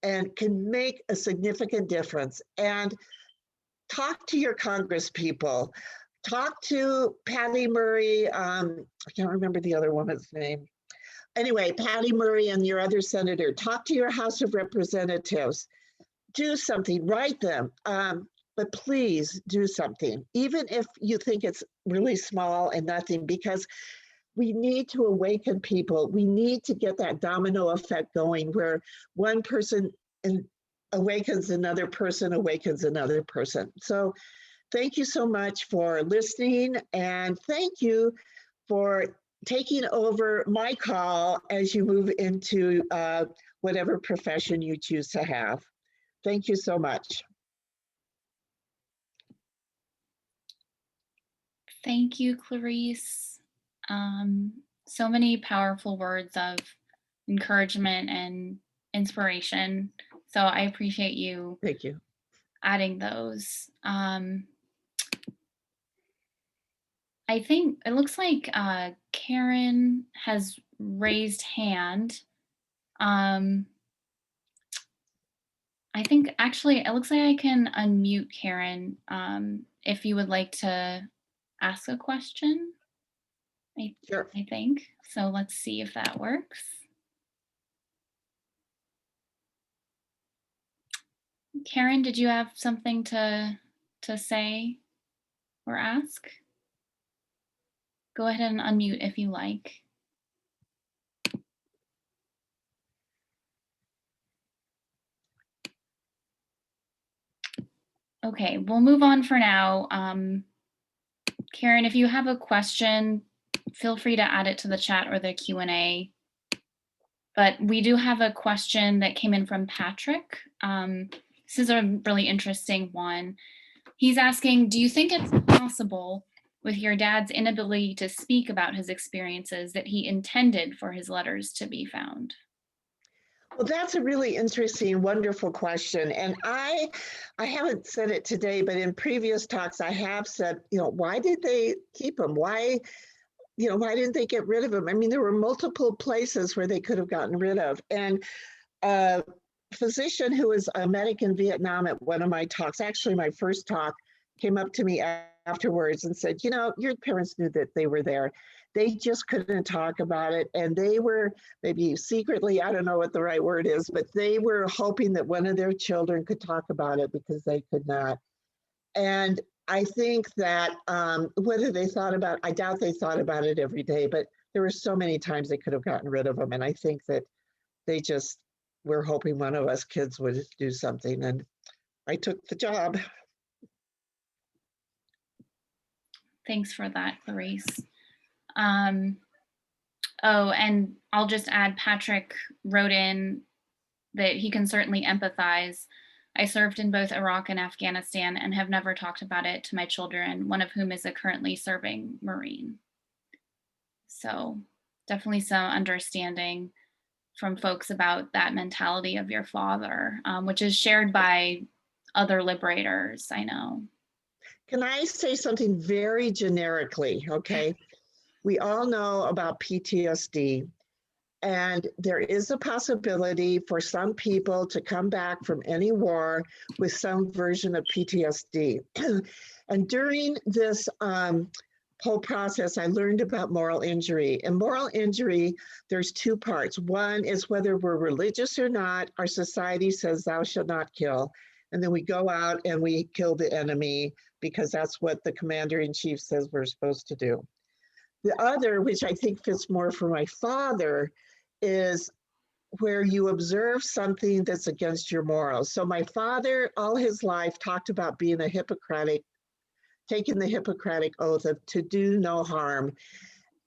Speaker 3: and can make a significant difference. And talk to your Congress people. Talk to Patty Murray. I can't remember the other woman's name. Anyway, Patty Murray and your other senator. Talk to your House of Representatives. Do something, write them. But please do something, even if you think it's really small and nothing, because we need to awaken people. We need to get that domino effect going where one person awakens another person, awakens another person. So thank you so much for listening, and thank you for taking over my call as you move into whatever profession you choose to have. Thank you so much.
Speaker 1: Thank you, Clarice. So many powerful words of encouragement and inspiration. So I appreciate you.
Speaker 3: Thank you.
Speaker 1: Adding those. I think it looks like Karen has raised hand. I think actually it looks like I can unmute Karen if you would like to ask a question.
Speaker 3: Sure.
Speaker 1: I think. So let's see if that works. Karen, did you have something to say or ask? Go ahead and unmute if you like. Okay, we'll move on for now. Karen, if you have a question, feel free to add it to the chat or the Q&A. But we do have a question that came in from Patrick. This is a really interesting one. He's asking, do you think it's possible with your dad's inability to speak about his experiences that he intended for his letters to be found?
Speaker 3: Well, that's a really interesting, wonderful question. And I haven't said it today, but in previous talks, I have said, why did they keep him? Why didn't they get rid of him? I mean, there were multiple places where they could have gotten rid of. And a physician who was a medic in Vietnam at one of my talks, actually my first talk, came up to me afterwards and said, your parents knew that they were there. They just couldn't talk about it. And they were maybe secretly, I don't know what the right word is, but they were hoping that one of their children could talk about it because they could not. And I think that whether they thought about, I doubt they thought about it every day, but there were so many times they could have gotten rid of them. And I think that they just were hoping one of us kids would do something. And I took the job.
Speaker 1: Thanks for that, Clarice. Oh, and I'll just add, Patrick wrote in that he can certainly empathize. I served in both Iraq and Afghanistan and have never talked about it to my children, one of whom is a currently serving Marine. So definitely some understanding from folks about that mentality of your father, which is shared by other liberators, I know.
Speaker 3: Can I say something very generically? Okay. We all know about PTSD, and there is a possibility for some people to come back from any war with some version of PTSD. And during this whole process, I learned about moral injury. And moral injury, there's two parts. One is whether we're religious or not, our society says, thou shalt not kill. And then we go out and we kill the enemy because that's what the commander-in-chief says we're supposed to do. The other, which I think fits more for my father, is where you observe something that's against your morals. So my father, all his life, talked about being taking the Hippocratic oath of to do no harm.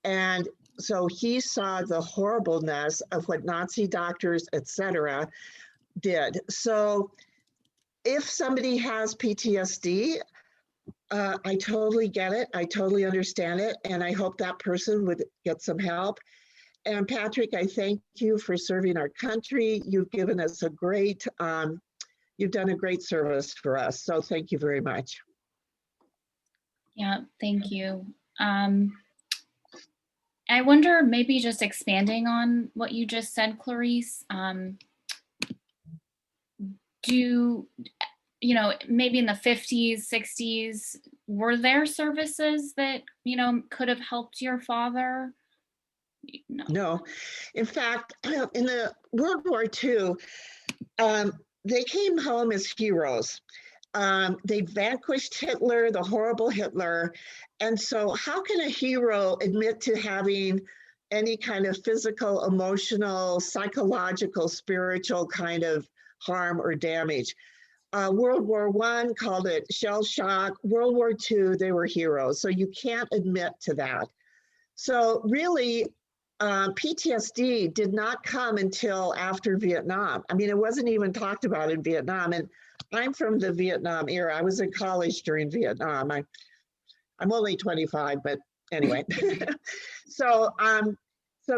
Speaker 3: And so he saw the horribleness of what Nazi doctors, etc., did. So if somebody has PTSD, I totally get it. I totally understand it. And I hope that person would get some help. And Patrick, I thank you for serving our country. You've given us you've done a great service for us. So thank you very much.
Speaker 1: Yeah, thank you. I wonder, maybe just expanding on what you just said, Clarice, maybe in the 50s, 60s, were there services that, could have helped your father?
Speaker 3: No. In fact, in the World War II, they came home as heroes. They vanquished Hitler, the horrible Hitler. And so how can a hero admit to having any kind of physical, emotional, psychological, spiritual kind of harm or damage? World War I called it shell shock. World War II, they were heroes. So you can't admit to that. So really, PTSD did not come until after Vietnam. I mean, it wasn't even talked about in Vietnam. And I'm from the Vietnam era. I was in college during Vietnam. I'm only 25, but anyway. So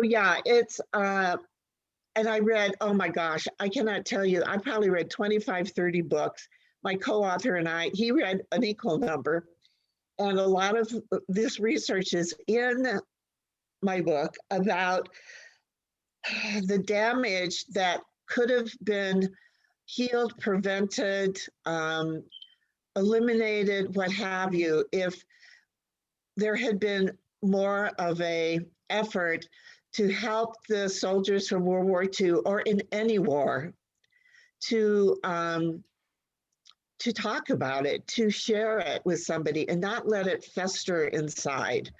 Speaker 3: yeah, it's, and I read, oh my gosh, I cannot tell you, I probably read 25, 30 books. My co-author and I, he read an equal number. And a lot of this research is in my book about the damage that could have been healed, prevented, eliminated, what have you, if there had been more of a effort to help the soldiers from World War II or in any war to talk about it, to share it with somebody and not let it fester inside.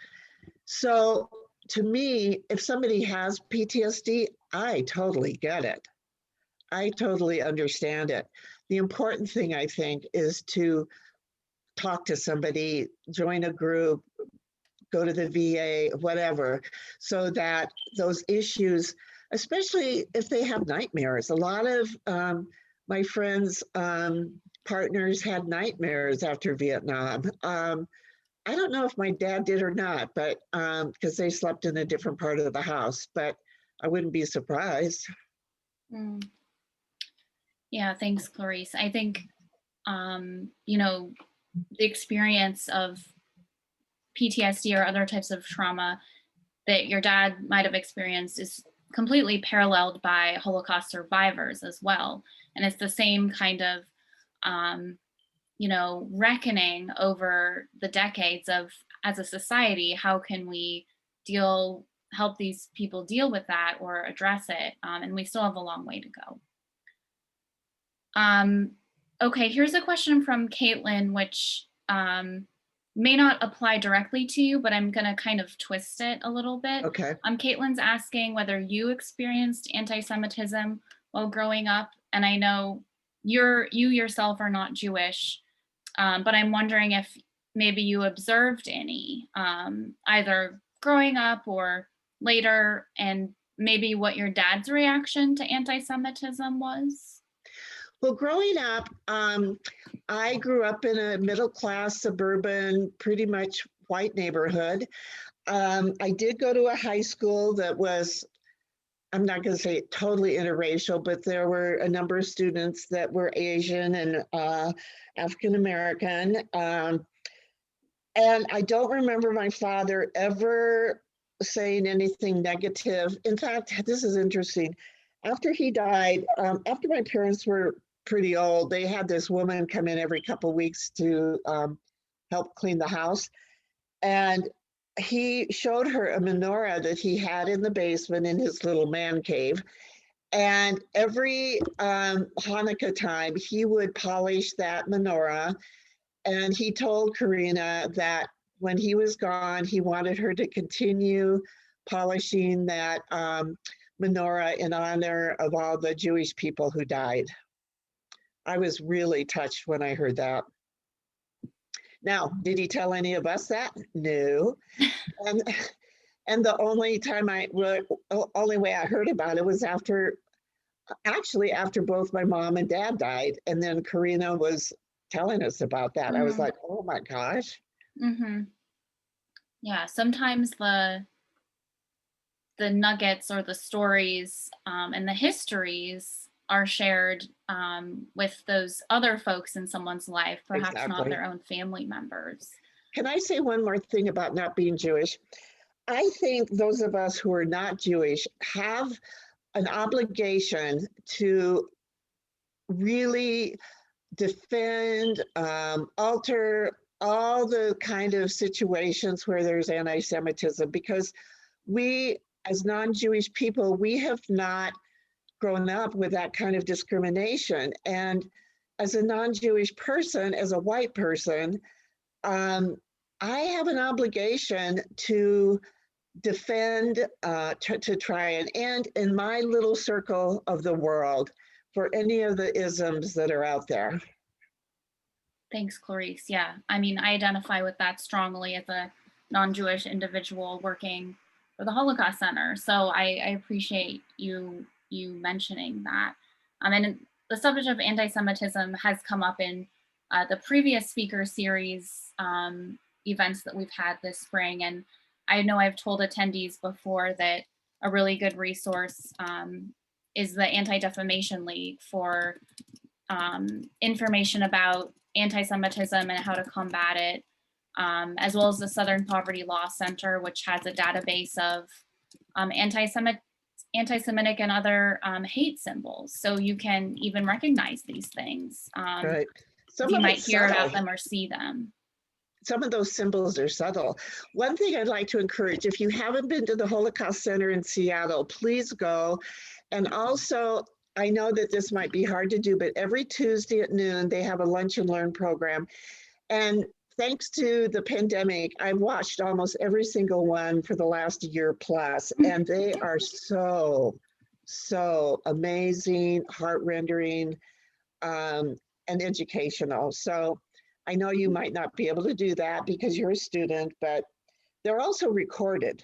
Speaker 3: So to me, if somebody has PTSD, I totally get it. I totally understand it. The important thing, I think, is to talk to somebody, join a group, go to the VA, whatever, so that those issues, especially if they have nightmares. A lot of my friends' partners had nightmares after Vietnam. I don't know if my dad did or not, but because they slept in a different part of the house, but I wouldn't be surprised.
Speaker 1: Yeah, thanks, Clarice. I think, the experience of PTSD or other types of trauma that your dad might have experienced is completely paralleled by Holocaust survivors as well. And it's the same kind of, reckoning over the decades of, as a society, how can we help these people deal with that or address it? And we still have a long way to go. Okay, here's a question from Caitlin, which may not apply directly to you, but I'm gonna kind of twist it a little bit.
Speaker 3: Okay.
Speaker 1: Caitlin's asking whether you experienced anti-Semitism while growing up, and I know you yourself are not Jewish, but I'm wondering if maybe you observed any, either growing up or later, and maybe what your dad's reaction to anti-Semitism was?
Speaker 3: Well, growing up, I grew up in a middle-class, suburban, pretty much white neighborhood. I did go to a high school that was, I'm not going to say totally interracial, but there were a number of students that were Asian and African American. And I don't remember my father ever saying anything negative. In fact, this is interesting. After he died, after my parents were pretty old, they had this woman come in every couple of weeks to help clean the house. And he showed her a menorah that he had in the basement in his little man cave. And every Hanukkah time, he would polish that menorah. And he told Karina that when he was gone, he wanted her to continue polishing that menorah in honor of all the Jewish people who died. I was really touched when I heard that. Now, did he tell any of us that? No. And the only time only way I heard about it was after both my mom and dad died. And then Karina was telling us about that. I was like, oh my gosh.
Speaker 1: Mm-hmm. Yeah, sometimes the nuggets or the stories and the histories are shared with those other folks in someone's life, perhaps not their own family members.
Speaker 3: Can I say one more thing about not being Jewish? I think those of us who are not Jewish have an obligation to really defend, alter all the kind of situations where there's anti-Semitism, because we, as non-Jewish people, we have not grown up with that kind of discrimination. And as a non-Jewish person, as a white person, I have an obligation to defend, to try and end in my little circle of the world for any of the isms that are out there.
Speaker 1: Thanks, Clarice. Yeah, I mean, I identify with that strongly as a non-Jewish individual working for the Holocaust Center. So I appreciate you mentioning that. And the subject of anti-Semitism has come up in the previous speaker series events that we've had this spring. And I know I've told attendees before that a really good resource is the Anti-Defamation League for information about anti-Semitism and how to combat it, as well as the Southern Poverty Law Center, which has a database of anti-Semitic and other hate symbols. So you can even recognize these things.
Speaker 3: Right.
Speaker 1: You might hear about them or see them.
Speaker 3: Some of those symbols are subtle. One thing I'd like to encourage, if you haven't been to the Holocaust Center in Seattle, please go. And also, I know that this might be hard to do, but every Tuesday at noon, they have a lunch and learn program. And thanks to the pandemic, I've watched almost every single one for the last year plus, and they are so amazing, heart-rendering, and educational. So I know you might not be able to do that because you're a student, but they're also recorded.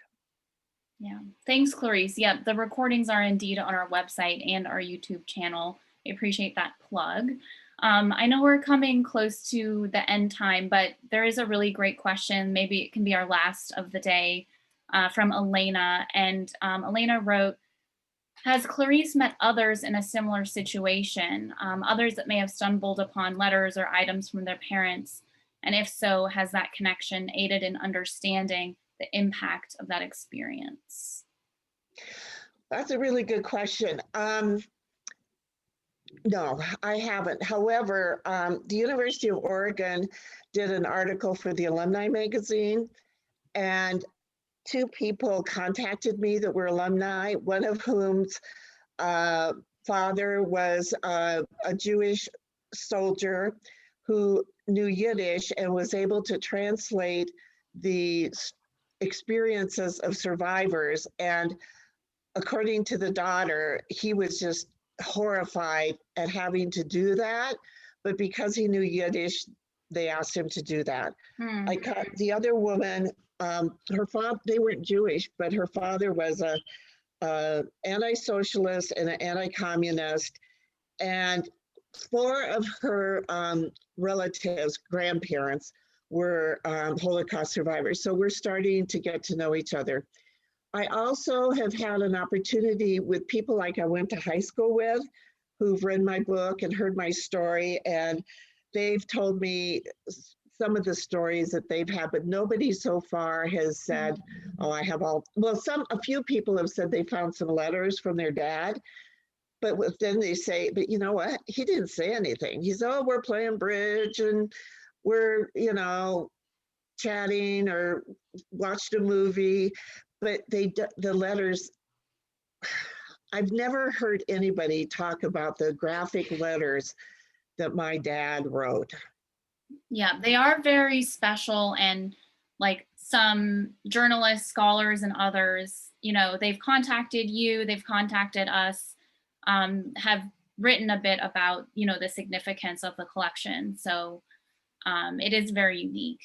Speaker 1: Yeah, thanks, Clarice. Yeah, the recordings are indeed on our website and our YouTube channel. I appreciate that plug. I know we're coming close to the end time, but there is a really great question. Maybe it can be our last of the day from Elena. And Elena wrote, has Clarice met others in a similar situation, others that may have stumbled upon letters or items from their parents? And if so, has that connection aided in understanding the impact of that experience?
Speaker 3: That's a really good question. No, I haven't. However, the University of Oregon did an article for the Alumni magazine, and 2 people contacted me that were alumni, one of whom's father was a Jewish soldier who knew Yiddish and was able to translate the experiences of survivors. And according to the daughter, he was just horrified at having to do that. But because he knew Yiddish, they asked him to do that.
Speaker 1: Hmm.
Speaker 3: I caught the other woman, her father, they weren't Jewish, but her father was a anti-socialist and an anti-communist. And 4 of her relatives, grandparents, were Holocaust survivors. So we're starting to get to know each other. I also have had an opportunity with people like I went to high school with, who've read my book and heard my story, and they've told me some of the stories that they've had, but nobody so far has said, oh, I have all, well, a few people have said they found some letters from their dad, but then they say, but you know what? He didn't say anything. He's, oh, we're playing bridge and we're, chatting or watched a movie, but the letters, I've never heard anybody talk about the graphic letters that my dad wrote.
Speaker 1: Yeah, they are very special, and like some journalists, scholars, and others, they've contacted you, they've contacted us, have written a bit about, the significance of the collection. So it is very unique.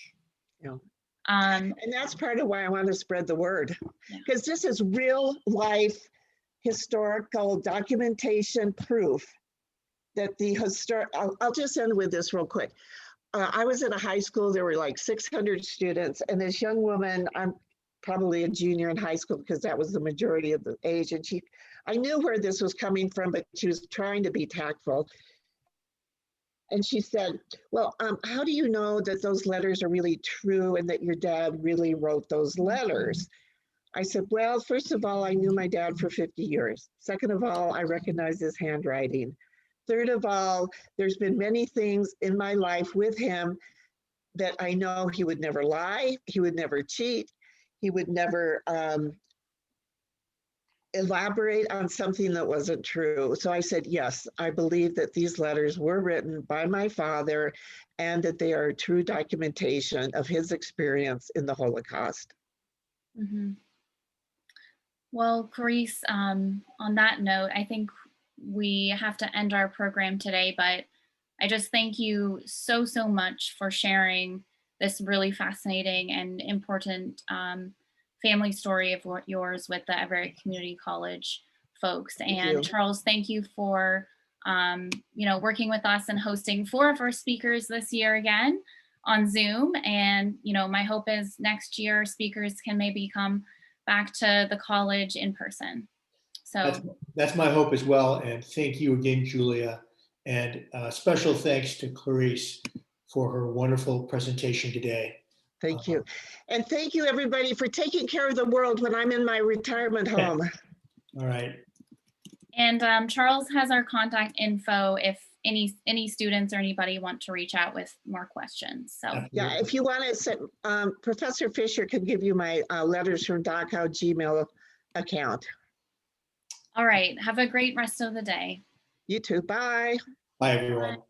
Speaker 3: Yeah. And that's part of why I want to spread the word, because this is real life historical documentation proof that the historic, I'll just end with this real quick. I was in a high school, there were like 600 students, and this young woman, I'm probably a junior in high school because that was the majority of the age, and I knew where this was coming from, but she was trying to be tactful. And she said, well, how do you know that those letters are really true and that your dad really wrote those letters? I said, well, first of all, I knew my dad for 50 years. Second of all, I recognize his handwriting. Third of all, there's been many things in my life with him that I know he would never lie, he would never cheat, he would never elaborate on something that wasn't true. So I said, yes, I believe that these letters were written by my father and that they are true documentation of his experience in the Holocaust.
Speaker 1: Mm-hmm. Well, Clarice, on that note, I think we have to end our program today, but I just thank you so much for sharing this really fascinating and important family story of yours with the Everett Community College folks. And Charles, thank you for working with us and hosting 4 of our speakers this year again on Zoom. And my hope is next year speakers can maybe come back to the college in person. So
Speaker 2: that's my hope as well. And thank you again, Julia. And special thanks to Clarice for her wonderful presentation today.
Speaker 3: Thank you. And thank you, everybody, for taking care of the world when I'm in my retirement home.
Speaker 2: All right.
Speaker 1: And Charles has our contact info if any students or anybody want to reach out with more questions. So
Speaker 3: yeah, if you want to send, Professor Fischer can give you my letters from Dachau Gmail account.
Speaker 1: All right. Have a great rest of the day.
Speaker 3: You too. Bye.
Speaker 2: Bye, everyone. Bye.